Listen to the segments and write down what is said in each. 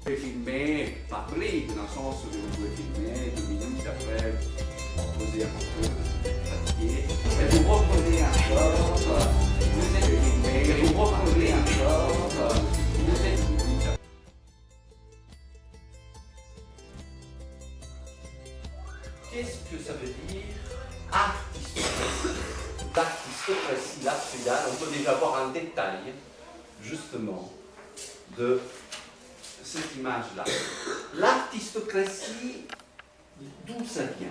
pouvez filmer par briques, dans le sens où vous pouvez filmer 2 minutes, après vous posez un peu fatigué, et vous reprenez encore, vous êtes filmé, et vous reprenez encore, vous êtes filmé. Qu'est-ce que ça veut dire artistocratie? L'artistocratie lapsuyale, on peut déjà voir un détail, justement, de cette image-là. L'artistocratie, d'où ça vient?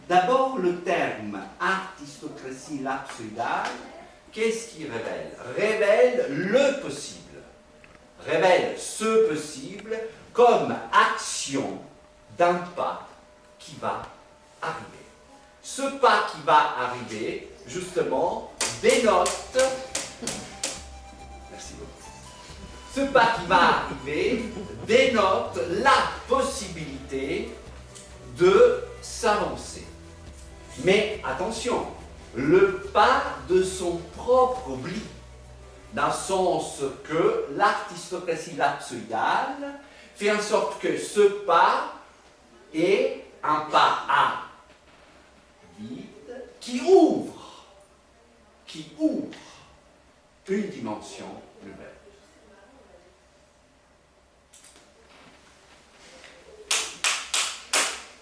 D'abord, le terme artistocratie lapsuyale, qu'est-ce qu'il révèle? Révèle le possible, révèle ce possible comme action d'un pas qui va arriver. Ce pas qui va arriver, justement, dénote, merci beaucoup, ce pas qui va arriver dénote la possibilité de s'avancer. Mais attention, le pas de son propre oubli, dans le sens que l'artistocratie lapsuyale fait en sorte que ce pas est un pas à vide qui ouvre une dimension nouvelle.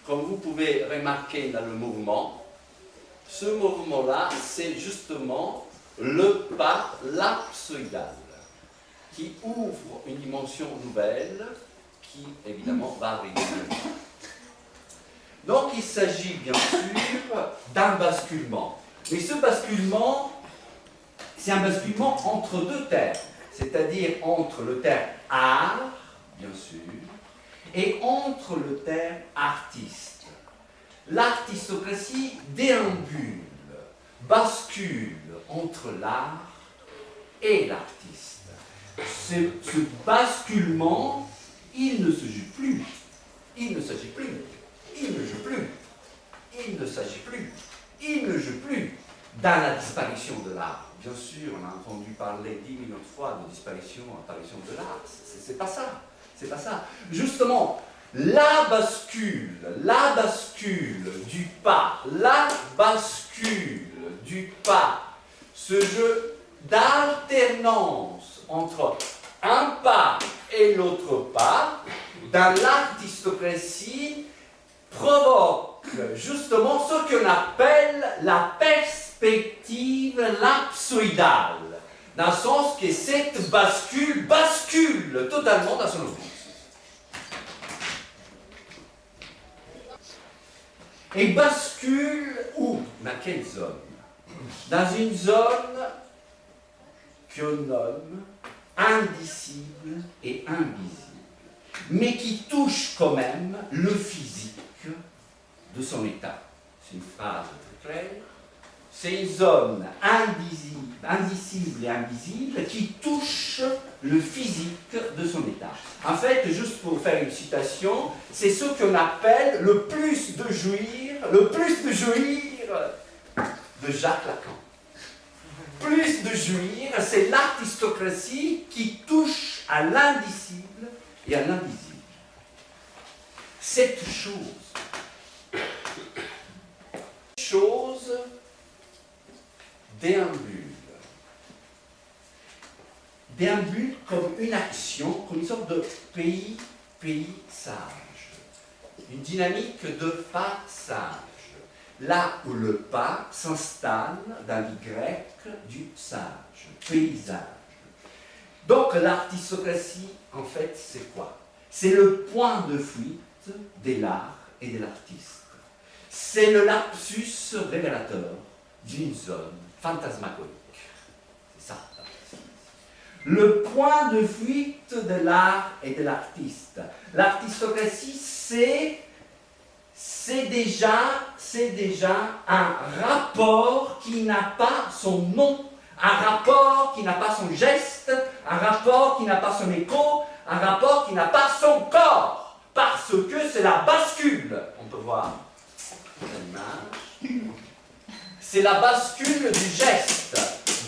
Comme vous pouvez remarquer dans le mouvement, ce mouvement-là, c'est justement le pas lapsoïdal qui ouvre une dimension nouvelle qui, évidemment, va arriver. Donc, il s'agit bien sûr d'un basculement. Mais ce basculement, c'est un basculement entre deux termes, c'est-à-dire entre le terme art, bien sûr, et entre le terme artiste. L'artistocratie déambule, bascule entre l'art et l'artiste. Ce basculement, il ne se joue plus, il ne s'agit plus. Il ne joue plus, il ne s'agit plus, il ne joue plus dans la disparition de l'art. Bien sûr, on a entendu parler 10 millions de fois de disparition, apparition de l'art. C'est pas ça, c'est pas ça. Justement, la bascule du pas, ce jeu d'alternance entre un pas et l'autre pas, dans l'artistocratie, provoque justement ce qu'on appelle la perspective lapsoïdale, dans le sens que cette bascule totalement dans son objet. Et bascule où? Dans quelle zone? Dans une zone qu'on nomme indicible et invisible, mais qui touche quand même le physique de son état. C'est une phrase très claire. C'est une zone indicible et invisible qui touche le physique de son état. En fait, juste pour faire une citation, c'est ce qu'on appelle le plus de jouir de Jacques Lacan. Plus de jouir, c'est l'artistocratie qui touche à l'indicible et à l'invisible. Cette chose déambule comme une action, comme une sorte de paysage, une dynamique de passage, là où le pas s'installe dans l'Y du sage, paysage. Donc l'artistocratie, en fait, c'est quoi? C'est le point de fuite de l'art et de l'artiste. C'est le lapsus révélateur d'une zone fantasmagorique. C'est ça. Le point de fuite de l'art et de l'artiste. L'artistocratie, c'est déjà un rapport qui n'a pas son nom, un rapport qui n'a pas son geste, un rapport qui n'a pas son écho, un rapport qui n'a pas son corps, parce que c'est la bascule. On peut voir l'image. C'est la bascule du geste,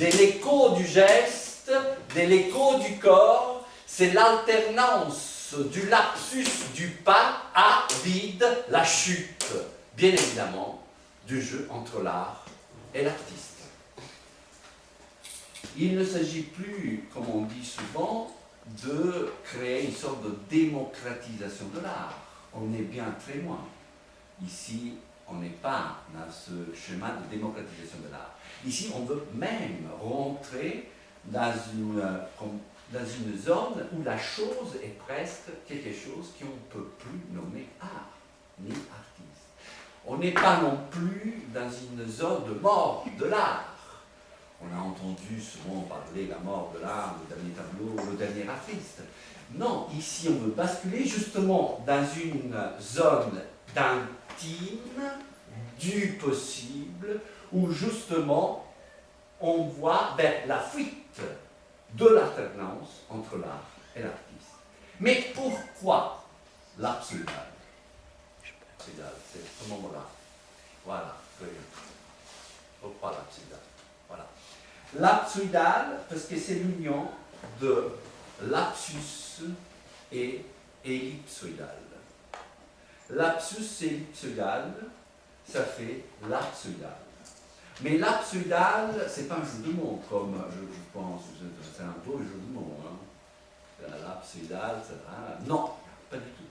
de l'écho du geste, de l'écho du corps. C'est l'alternance du lapsus du pas à vide, la chute, bien évidemment, du jeu entre l'art et l'artiste. Il ne s'agit plus, comme on dit souvent, de créer une sorte de démocratisation de l'art. On est bien très loin. Ici, on n'est pas dans ce schéma de démocratisation de l'art. Ici, on veut même rentrer dans une zone où la chose est presque quelque chose qu'on ne peut plus nommer art, ni artiste. On n'est pas non plus dans une zone de mort de l'art. On a entendu souvent parler de la mort de l'art, le dernier tableau, le dernier artiste. Non, ici on veut basculer justement dans une zone d'intime, du possible, où justement on voit la fuite de l'alternance entre l'art et l'artiste. Mais pourquoi l'absurdal? C'est ce moment-là. Voilà. Pourquoi l'absurdal? Voilà. L'absurdal, parce que c'est l'union de lapsus et ellipsoïdal. Lapsus et ellipsoïdal, ça fait l'absurdal. Mais l'absurdal, c'est pas un jeu de mots, comme je pense, c'est un beau jeu de mots. Hein. L'absurdal, non, pas du tout.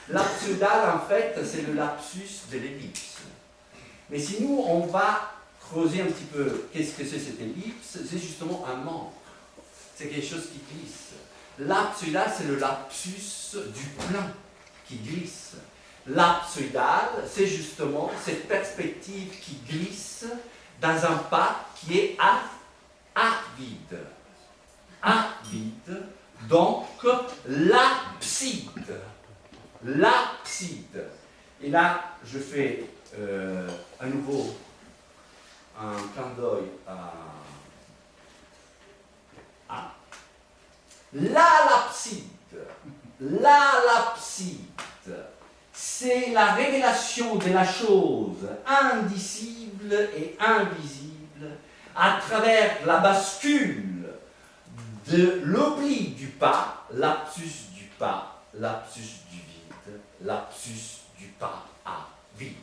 L'absurdal, en fait, c'est le lapsus de l'ellipse. Mais si nous, on va creuser un petit peu qu'est-ce que c'est cette ellipse, c'est justement un manque. C'est quelque chose qui glisse. L'absurdal, c'est le lapsus du plein qui glisse. L'absurdal, c'est justement cette perspective qui glisse dans un pas qui est à vide. À vide, donc l'abside. L'abside. Et là, je fais à nouveau un clin d'œil à l'abside. L'abside, c'est la révélation de la chose indicible et invisible à travers la bascule de l'oubli du pas, lapsus du pas, lapsus du vide, lapsus du pas à vide.